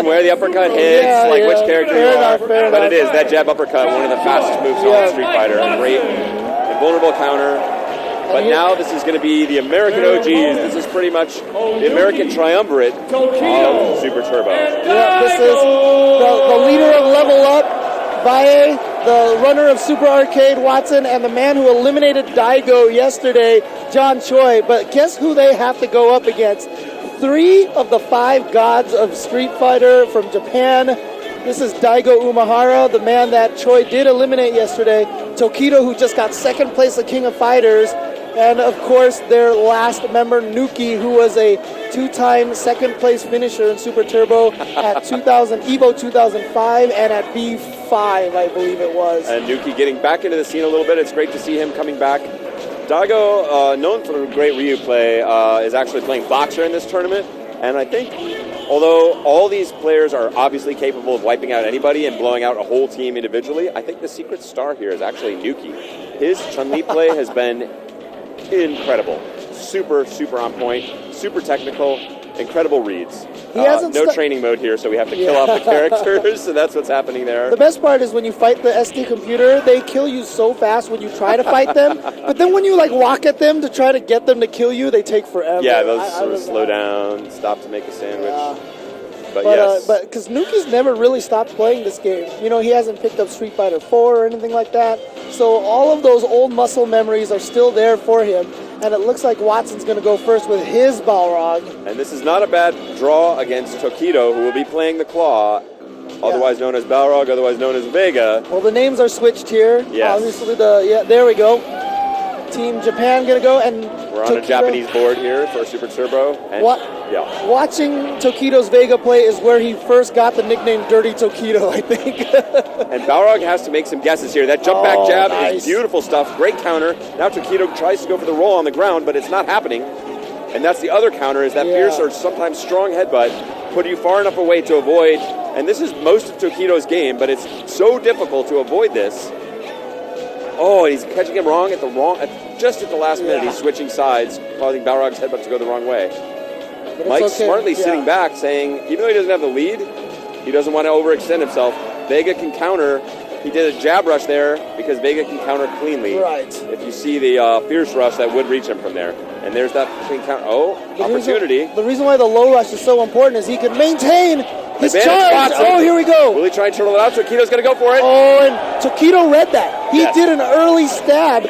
Where the uppercut hits, which character you are. But it is, that jab uppercut, one of the fastest moves on Street Fighter. A great, invulnerable counter. But now this is going to be the American OGs. This is pretty much the American triumvirate of Super Turbo. Yeah, this is the leader of Level Up, Valle, the runner of Super Arcade, Watson, and the man who eliminated Daigo yesterday, Choi. But guess who they have to go up against? 3 of the 5 gods of Street Fighter from Japan. This is Daigo Umehara, the man that Choi did eliminate yesterday. Tokido, who just got second place at King of Fighters. And, of course, their last member, Nuki, who was a 2-time second place finisher in Super Turbo at EVO 2005 and at B5, I believe it was. And Nuki getting back into the scene a little bit. It's great to see him coming back. Daigo, known for great Ryu play, is actually playing Boxer in this tournament. And I think, although all these players are obviously capable of wiping out anybody and blowing out a whole team individually, I think the secret star here is actually Nuki. His Chun-Li play has been incredible. Super, super on point, super technical, incredible reads. No training mode here, so we have to kill off the characters, so that's what's happening there. The best part is when you fight the SD computer, they kill you so fast when you try to fight them, but then when you walk at them to try to get them to kill you, they take forever. Yeah, those sort of slow down, stop to make a sandwich. But yes. But because Nuki's never really stopped playing this game. He hasn't picked up Street Fighter 4 or anything like that. So all of those old muscle memories are still there for him. And it looks like Watson's going to go first with his Balrog. And this is not a bad draw against Tokido, who will be playing the Claw, otherwise known as Balrog, otherwise known as Vega. Well, the names are switched here. Yes. Obviously, there we go. Team Japan going to go, and we're on a Japanese board here for Super Turbo. And watching Tokido's Vega play is where he first got the nickname Dirty Tokido, I think. And Balrog has to make some guesses here. That jump back jab is beautiful stuff. Great counter. Now Tokido tries to go for the roll on the ground, but it's not happening. And that's the other counter, is that fierce or sometimes strong headbutt, put you far enough away to avoid. And this is most of Tokido's game, but it's so difficult to avoid this. Oh, and he's catching him wrong just at the last minute. He's switching sides, causing Balrog's headbutt to go the wrong way. Mike's smartly sitting back, saying, even though he doesn't have the lead, he doesn't want to overextend himself. Vega can counter. He did a jab rush there because Vega can counter cleanly. Right. If you see the fierce rush, that would reach him from there. And there's that clean counter. Opportunity. The reason why the low rush is so important is he can maintain his charge. Oh, here we go. Will he try and turtle it out? Tokido's going to go for it. Oh, and Tokido read that. He did an early stab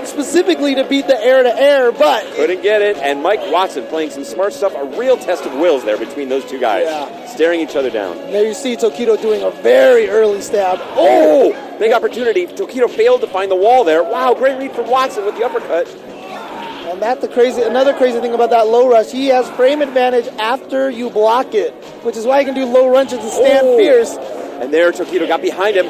specifically to beat the air-to-air, but couldn't get it. And Mike Watson playing some smart stuff. A real test of wills there between those two guys, staring each other down. And there you see Tokido doing a very early stab. Oh, big opportunity. Tokido failed to find the wall there. Wow, great read from Watson with the uppercut. And another crazy thing about that low rush, he has frame advantage after you block it, which is why he can do low lunges and stand fierce. And there Tokido got behind him.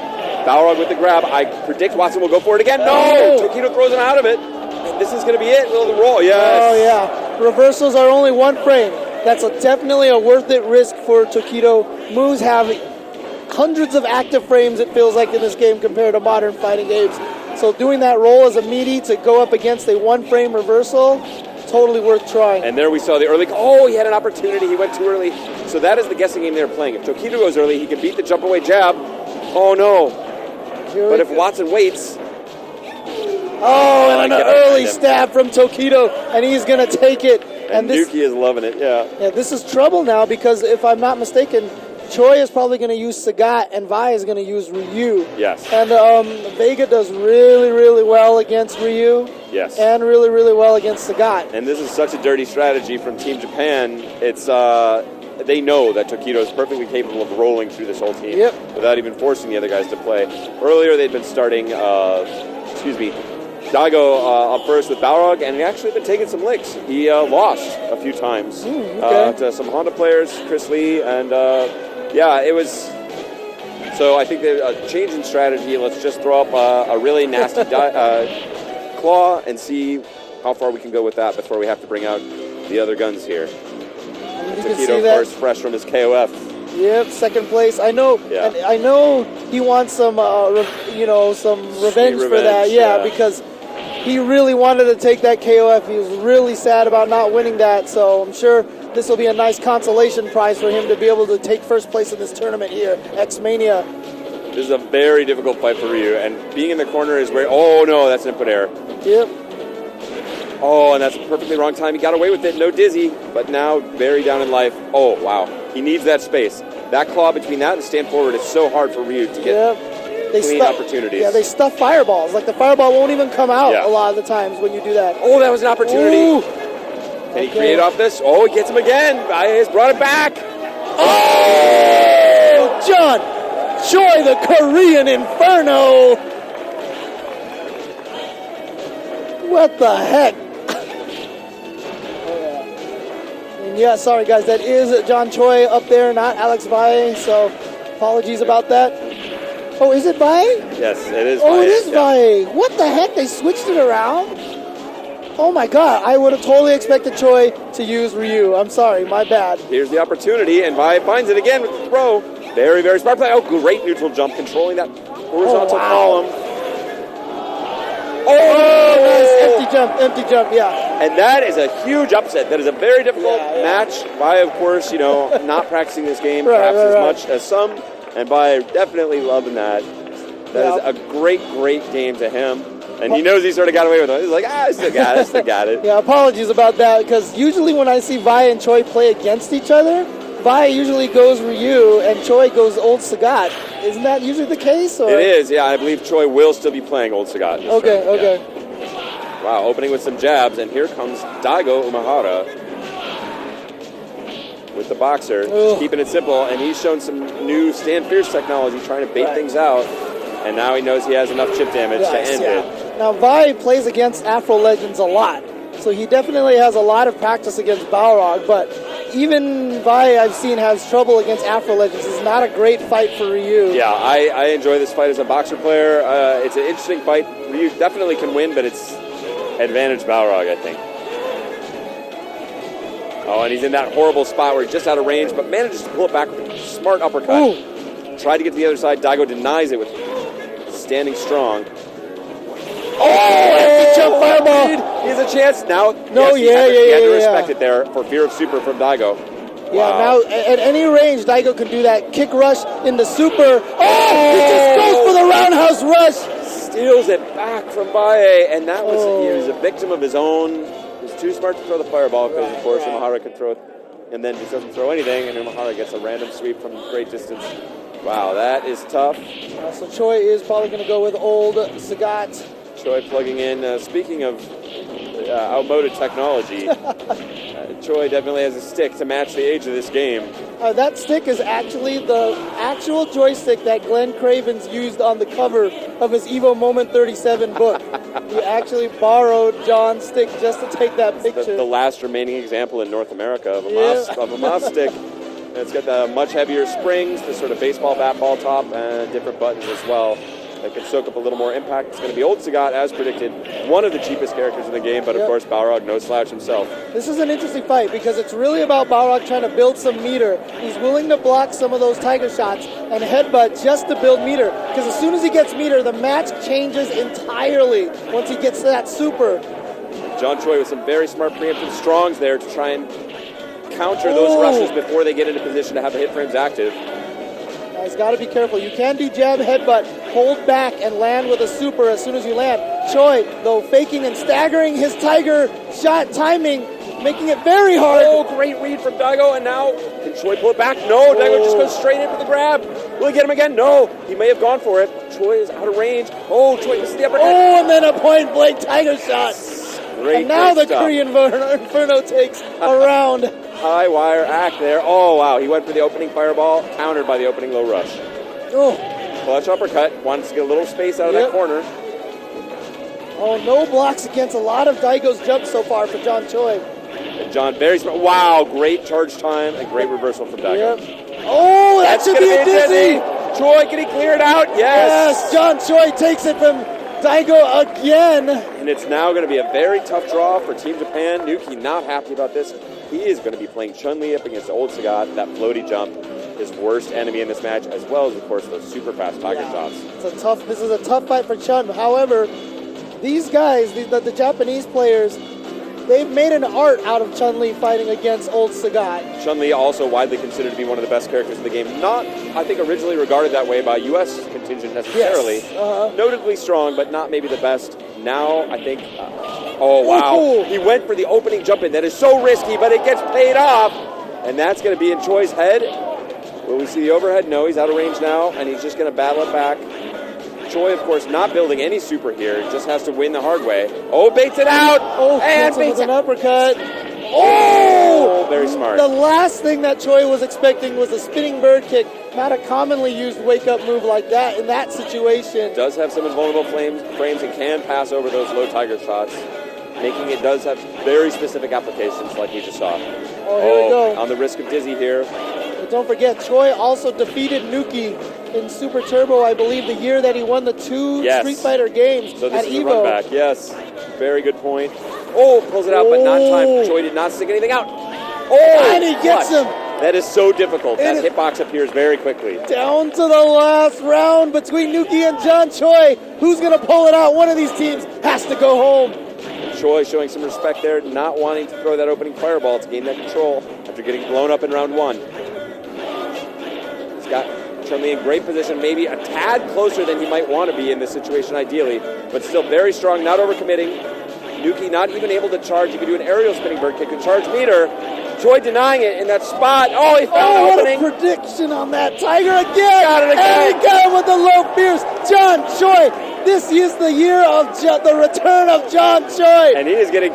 Balrog with the grab. I predict Watson will go for it again. No! Tokido throws him out of it. And this is going to be it. Will the roll? Yes. Oh, yeah. Reversals are only 1 frame. That's definitely a worth it risk for Tokido. Moves have hundreds of active frames, it feels like, in this game compared to modern fighting games. So doing that roll as a meaty to go up against a 1-frame reversal, totally worth trying. And there we saw the early... Oh, he had an opportunity. He went too early. So that is the guessing game they're playing. If Tokido goes early, he can beat the jump away jab. Oh, no. But if Watson waits... Oh, and an early stab from Tokido, and he's going to take it. And Nuki is loving it, Yeah, this is trouble now because if I'm not mistaken... Choi is probably going to use Sagat, and Vi is going to use Ryu. Yes. And Vega does really, really well against Ryu. Yes. And really, really well against Sagat. And this is such a dirty strategy from Team Japan. It's they know that Tokido is perfectly capable of rolling through this whole team without even forcing the other guys to play. Earlier, they'd been starting, Daigo up first with Balrog, and he actually been taking some licks. He lost a few times to some Honda players, Chris Lee, and it was. So I think a change in strategy. Let's just throw up a really nasty claw and see how far we can go with that before we have to bring out the other guns here. Tokido, of course, fresh from his KOF. Yep, second place. I know. Yeah. And I know he wants some, some revenge for that. Yeah, because he really wanted to take that KOF. He was really sad about not winning that. So I'm sure this will be a nice consolation prize for him to be able to take first place in this tournament here, Xmania. This is a very difficult fight for Ryu, and being in the corner is where, oh no, that's an input error. Yep. Oh, and that's a perfectly wrong time. He got away with it, no dizzy, but now very down in life. Oh, wow. He needs that space. That claw between that and stand forward is so hard for Ryu to get clean opportunities. Yeah, they stuff fireballs. Like the fireball won't even come out a lot of the times when you do that. Oh, that was an opportunity. Ooh. Can he create off this? Oh, he gets him again. Valle has brought it back. Oh, John Choi, the Korean Inferno. What the heck? Yeah, sorry guys, that is John Choi up there, not Alex Valle, so apologies about that. Oh, is it Valle? Yes, it is Valle. Valle. Oh, it is Valle. What the heck? They switched it around? Oh my god, I would have totally expected Choi to use Ryu. I'm sorry, my bad. Here's the opportunity, and Valle finds it again with the throw. Very, very smart play. Oh, great neutral jump, controlling that horizontal column. Oh, nice. Empty jump, yeah. And that is a huge upset. That is a very difficult match. Valle, of course, not practicing this game perhaps as much as some, and Valle definitely loving that. That is a great, great game to him. And he knows he sort of got away with it. He's like, I still got it. Yeah, apologies about that, because usually when I see Valle and Choi play against each other, Valle usually goes Ryu and Choi goes Old Sagat. Isn't that usually the case? Or? It is, yeah. I believe Choi will still be playing Old Sagat. Okay. Yeah. Wow, opening with some jabs, and here comes Daigo Umehara with the boxer, keeping it simple, and he's shown some new stand fierce technology, trying to bait things out, and now he knows he has enough chip damage to end it. Now, Valle plays against Afro Legends a lot, so he definitely has a lot of practice against Balrog, but even Valle, I've seen, has trouble against Afro Legends. It's not a great fight for Ryu. Yeah, I enjoy this fight as a boxer player. It's an interesting fight. Ryu definitely can win, but it's advantage Balrog, I think. Oh, and he's in that horrible spot where he's just out of range, but manages to pull it back with a smart uppercut. Tried to get to the other side. Daigo denies it with standing strong. Oh, jump fireball. He has a chance now. He had to respect it there for fear of super from Daigo. Yeah, now at any range, Daigo can do that kick rush into super. Oh, he just goes for the roundhouse rush. Steals it back from Valle, and that was he was a victim of his own. He was too smart to throw the fireball because, of course, Umehara could throw it, and then just doesn't throw anything, and Umehara gets a random sweep from great distance. Wow, that is tough. So Choi is probably going to go with Old Sagat. Choi plugging in. Speaking of outmoded technology, Choi definitely has a stick to match the age of this game. That stick is actually the actual joystick that Glenn Cravens used on the cover of his EVO Moment 37 book. He actually borrowed John's stick just to take that picture. The last remaining example in North America of a mouse stick. And it's got the much heavier springs, the sort of baseball bat ball top, and different buttons as well. That can soak up a little more impact. It's going to be Old Sagat, as predicted, one of the cheapest characters in the game, but of course Balrog, no slouch himself. This is an interesting fight because it's really about Balrog trying to build some meter. He's willing to block some of those tiger shots and headbutt just to build meter, because as soon as he gets meter, the match changes entirely once he gets to that super. John Choi with some very smart preemptive strongs there to try and counter those rushes before they get into position to have the hit frames active. He's got to be careful. You can do jab, headbutt, hold back, and land with a super as soon as you land. Choi, though, faking and staggering his tiger shot timing, making it very hard. Oh, great read from Daigo, and now can Choi pull it back? No, Daigo just goes straight in for the grab. Will he get him again? No, he may have gone for it. Choi is out of range. Oh, Choi misses the uppercut. Oh, and then a point-blank tiger shot. Great, and now the stuff. Korean Inferno takes a round. High wire act there. Oh, wow. He went for the opening fireball, countered by the opening low rush. Clutch uppercut. Wants to get a little space out of that corner. Oh, no blocks against a lot of Daigo's jumps so far for John Choi. And John, very smart. Wow, great charge time and great reversal from Daigo. Oh, that should be a dizzy. Choi, can he clear it out? Yes. John Choi takes it from Daigo again. And it's now going to be a very tough draw for Team Japan. Nuki not happy about this. He is going to be playing Chun-Li up against Old Sagat, that floaty jump, his worst enemy in this match, as well as, of course, those super fast tiger shots. This is a tough fight for Chun. However, these guys, the Japanese players, they've made an art out of Chun-Li fighting against old Sagat. Chun-Li also widely considered to be one of the best characters in the game. Not, I think, originally regarded that way by U.S. contingent necessarily. Yes. Notably strong, but not maybe the best. Now, I think... oh, wow. Ooh. He went for the opening jump in. That is so risky, but it gets paid off. And that's going to be in Choi's head. Will we see the overhead? No, he's out of range now, and he's just going to battle it back. Choi, of course, not building any super here. Just has to win the hard way. Oh, baits it out! Oh, and baits baits an uppercut. Oh! Very smart. The last thing that Choi was expecting was a spinning bird kick. Not a commonly used wake-up move like that in that situation. Does have some invulnerable frames and can pass over those low tiger shots, making it does have very specific applications like we just saw. Oh, here we go. On the risk of dizzy here. But don't forget, Choi also defeated Nuki in Super Turbo, I believe, the year that he won the 2 Street Fighter games so this at is EVO. A run back. Yes, very good point. Oh, pulls it out, but not in time. Choi did not stick anything out. Oh, and he gets him. That is so difficult. That hitbox appears very quickly. Down to the last round between Nuki and John Choi. Who's going to pull it out? One of these teams has to go home. Choi showing some respect there, not wanting to throw that opening fireball to gain that control after getting blown up in round 1. He's got Chun-Li in great position, maybe a tad closer than he might want to be in this situation ideally, but still very strong, not overcommitting. Nuki not even able to charge. He could do an aerial spinning bird kick and charge meter. Choi denying it in that spot. Oh, he found the opening. What a prediction on that. Tiger again. Got it again. And he got it with the low fierce. John Choi. This is the year of the return of John Choi. And he is getting